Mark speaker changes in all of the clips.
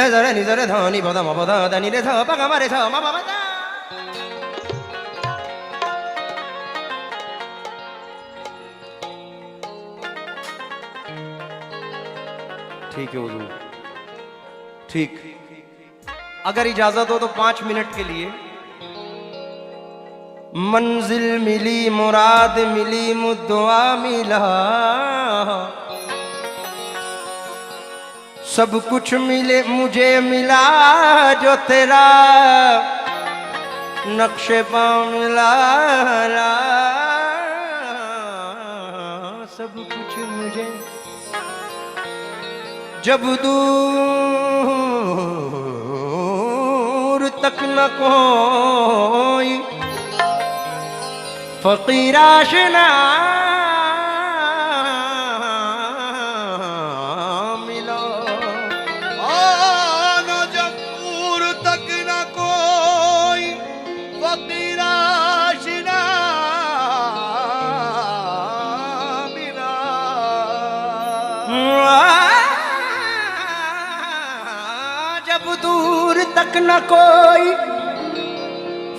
Speaker 1: जरे नि जरे धनी बदा म बदा दनी रे थ पग मारे थ म बदा। ठीक है हुजूर, ठीक। अगर इजाजत हो तो 5 मिनट के लिए। मंजिल मिली मुराद मिली मुद्दुआ मिला, सब कुछ मिले मुझे मिला जो तेरा नक्शे पाँव मिला, सब कुछ मुझे। जब दूर तक न कोई फकीर आशिना मिलो,
Speaker 2: आना जब दूर तक न कोई फकीर आशिना मिला,
Speaker 1: जब दूर तक न कोई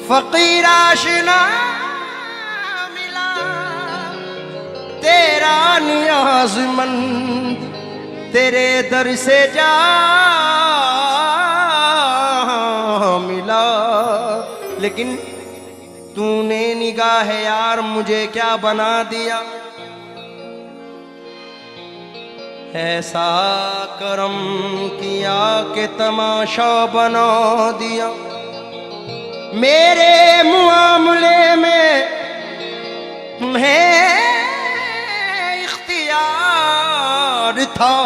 Speaker 1: फकीर आशिना मिला, तेरा नियाज़मंद तेरे दर से जा मिला। लेकिन तूने निगाह यार मुझे क्या बना दिया, ऐसा करम किया कि तमाशा बना दिया। मेरे मुआमले में तुम्हें इख्तियार था,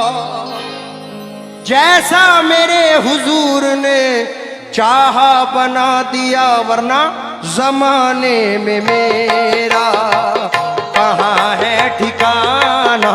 Speaker 1: जैसा मेरे हुजूर ने चाहा बना दिया, वरना जमाने में मेरा कहाँ है ठिकाना।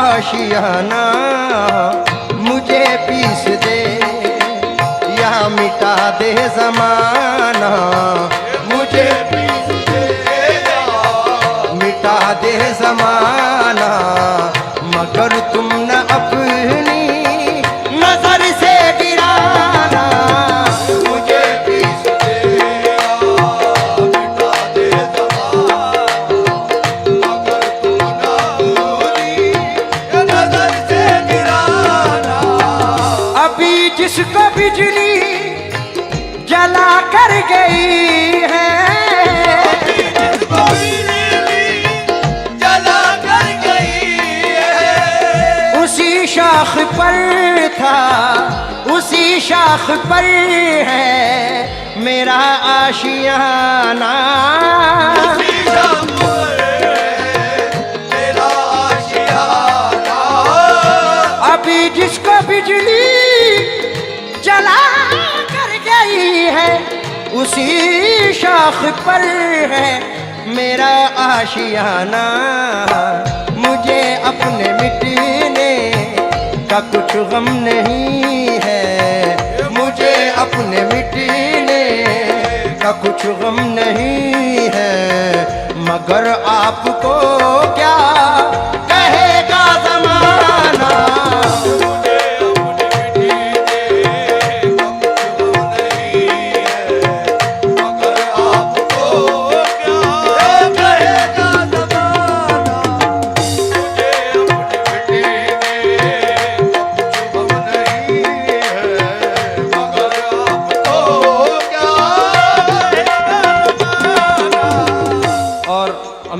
Speaker 1: आशियाना मुझे पीस दे या मिटा दे ज़माना, मुझे पीस दे या मिटा दे ज़माना, मगर तुम न अपनी नजर से गिराना। मुझे पीस दे या मिटा दे ज़माना, मगर तुम न जिसको बिजली जला कर गई है,
Speaker 2: जिसको बिजली जला कर गई है,
Speaker 1: उसी शाख पर था उसी शाख पर है मेरा आशियाना।
Speaker 2: उसी शाख पर है मेरा आशियाना।
Speaker 1: अभी जिसको बिजली जला कर गई है, उसी शाख पर है मेरा आशियाना। मुझे अपने मिटने का कुछ गम नहीं है, मुझे अपने मिटने का कुछ गम नहीं है, मगर आपको क्या कहेगा ज़माना।
Speaker 2: मुझे अपने मिटने का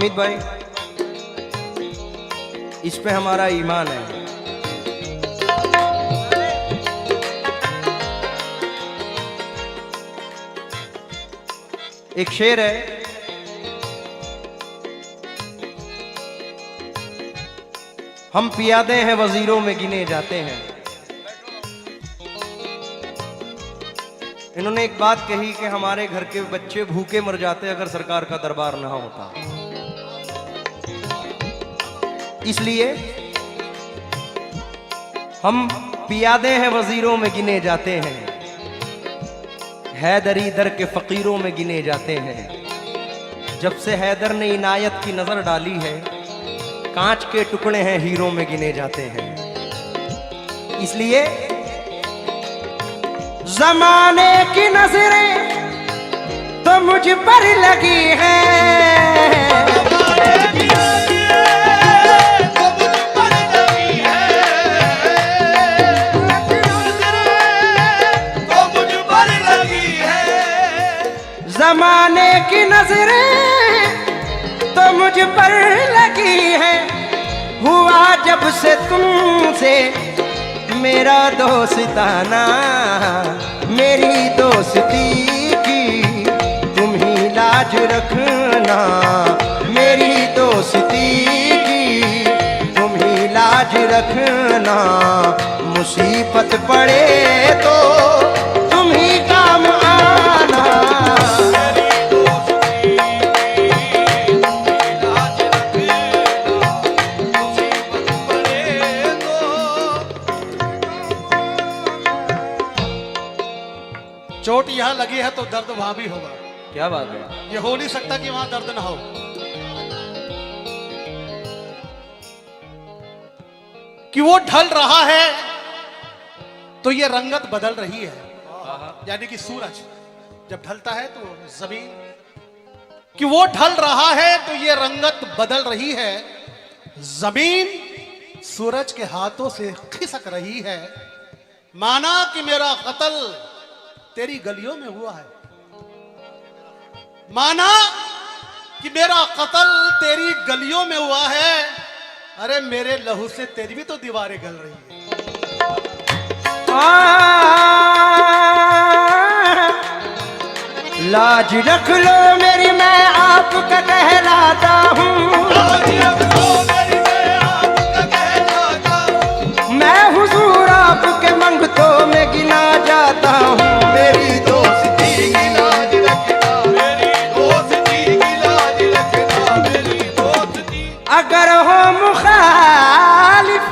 Speaker 1: हमीद भाई, इस पे हमारा ईमान है। एक शेर है, हम पियादे हैं वजीरों में गिने जाते हैं। इन्होंने एक बात कही कि हमारे घर के बच्चे भूखे मर जाते अगर सरकार का दरबार ना होता। इसलिए हम पियादे हैं वजीरों में गिने जाते हैं, हैदरी दर के फकीरों में गिने जाते हैं। जब से हैदर ने इनायत की नजर डाली है, कांच के टुकड़े हैं हीरों में गिने जाते हैं। इसलिए जमाने की नजरें तो मुझ पर लगी हैं, जमाने की नजरें तो मुझ पर लगी है। हुआ जब से तुमसे मेरा दोस्ताना, मेरी दोस्ती की तुम ही लाज रखना, मेरी दोस्ती की तुम ही लाज रखना। मुसीबत पड़े तो तुम ही काम आना।
Speaker 3: चोट यहाँ लगी है तो दर्द वहां भी होगा।
Speaker 1: क्या बात है,
Speaker 3: ये हो नहीं सकता कि वहां दर्द ना हो। कि वो ढल रहा है तो ये रंगत बदल रही है, यानी कि सूरज जब ढलता है तो जमीन, कि वो ढल रहा है तो ये रंगत बदल रही है। जमीन सूरज के हाथों से खिसक रही है। माना कि मेरा कत्ल तेरी गलियों में हुआ है, माना कि मेरा कत्ल तेरी गलियों में हुआ है। अरे मेरे लहू से तेरी भी तो दीवारें गल रही है।
Speaker 1: लाज रख लो मेरी, मैं आपका कहलाता हूँ, मैं हुजूर आपके मंगतों में गिना जाता हूँ। मेरी दोस्ती की लाज रखना, मेरी दोस्ती की लाज रखना, मेरी दोस्ती। अगर हो मुखालिफ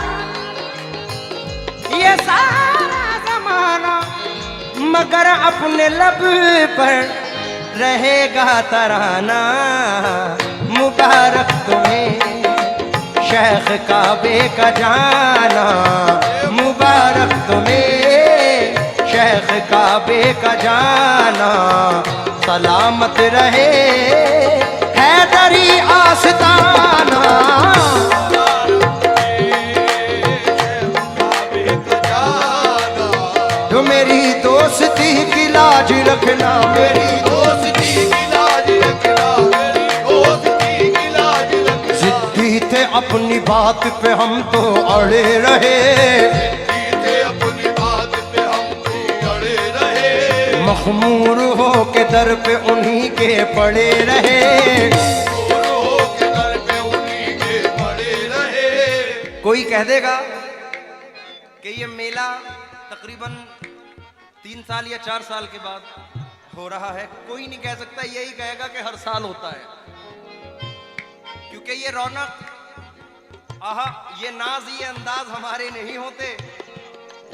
Speaker 1: ये सारा जमाना, मगर अपने लब पर रहेगा तराना। मुबारक तुम्हें शेख काबे का जाना, मुबारक तुम्हें शेख काबे का जाना। सलामत रहे हैदरी आस्ताना। जो मेरी दोस्ती की लाज रखना, मेरी दोस्ती की लाज रखना, मेरी दोस्ती की लाज रखना। जिद्दी थे अपनी बात पे हम तो अड़े रहे, अपनी बात पे हम तो अड़े रहे। मखमूर हो के दर पे उन्हीं के पड़े रहे, दर पे उन्हीं के पड़े रहे। कोई कह देगा कि ये मेला तकरीबन 3 साल या 4 साल के बाद हो रहा है। कोई नहीं कह सकता, यही कहेगा कि हर साल होता है, क्योंकि ये रौनक, आहा, ये नाज, ये अंदाज हमारे नहीं होते,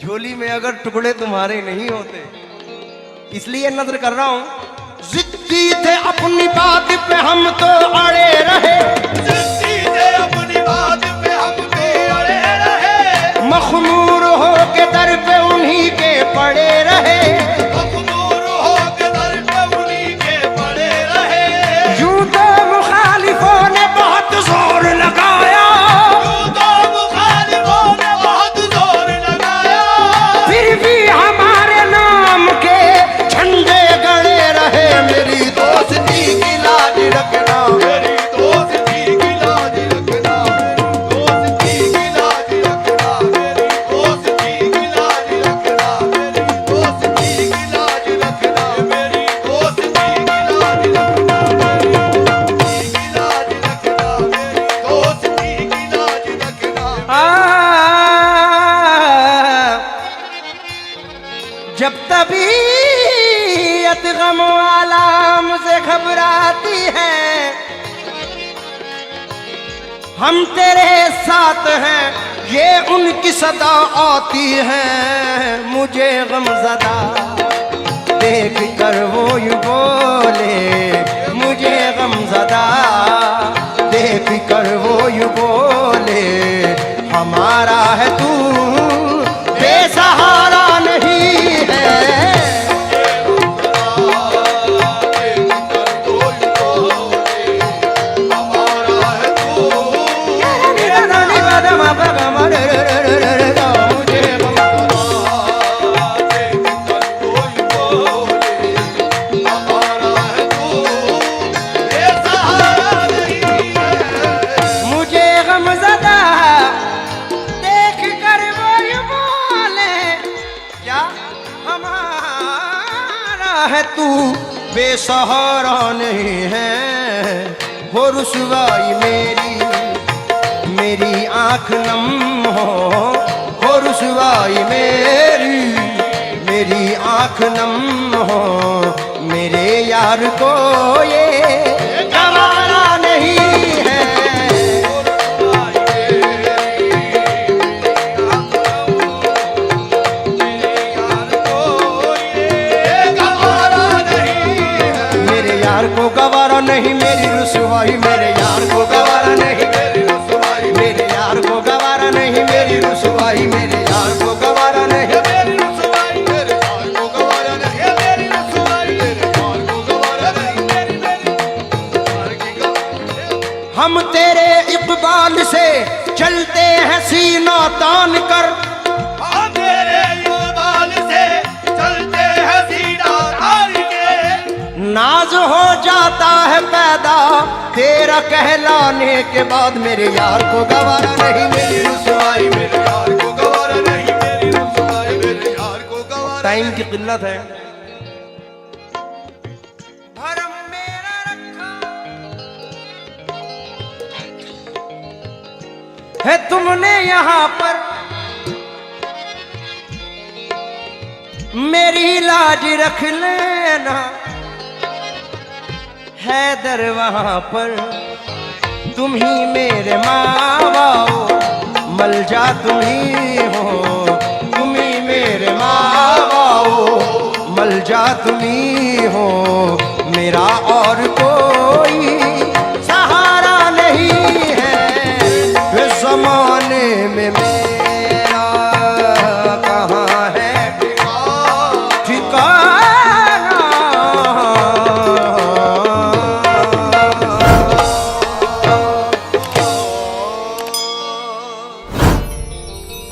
Speaker 1: झोली में अगर टुकड़े तुम्हारे नहीं होते। इसलिए नजर कर रहा हूं। जिद्दी थे अपनी बात पे हम तो अड़े रहे, जिद्दी थे अपनी बात पे हम तो अड़े रहे। मखमूर हो के दर पे उन्हीं के पड़े रहे, मखमूर हो के दर पे उन्हीं के पड़े रहे। यूं तो मुखालिफों ने बहुत जोर लगाया, यूं तो मुखालिफों ने बहुत जोर लगाया, फिर भी हमारे नाम के झंडे गड़े रहे। मेरी दोस्ती की लाज रखना, मेरी दोस्ती तबीयत गम वाला मुझे घबराती है, हम तेरे साथ हैं ये उनकी सदा आती है। मुझे गमज़दा देख कर वो यूं बोले, मुझे गमज़दा देख कर वो यूं बोले, हमारा है तू बेसहारा नहीं है। है तू बेसहारा नहीं है। हो रुसवाई मेरी आँख नम हो रुसवाई मेरी आँख नम हो, मेरे यार को ये गवारा नहीं है। को गवारा नहीं मेरी रुसवाई, मेरे यार को गवारा नहीं मेरी रुसवाई, मेरे यार को गवारा नहीं मेरी रुसवाई, मेरे यार को गवारा नहीं मेरी रुसवाई, मेरे यार को गवारा नहीं मेरी रुसवाई, मेरे यार को गवारा नहीं मेरी हम तेरे इकबाल से चलते हैं सीना तान कर,
Speaker 2: हम तेरे इकबाल से चलते हैं सीना तान के,
Speaker 1: नाज हो जाता है पैदा तेरा कहलाने के बाद, मेरे यार को गवारा नहीं मेरी रुसवाई, मेरे यार को गवारा नहीं मेरी रुसवाई, मेरे यार को गवारा। टाइम की किल्लत भरम मेरा रखा है तुमने यहाँ पर, मेरी लाज रख लेना हैदर वहाँ पर, तुम ही मेरे माँ बाओ मलजा तुम ही हो, तुम ही मेरे माँ बाओ मलजा तुम ही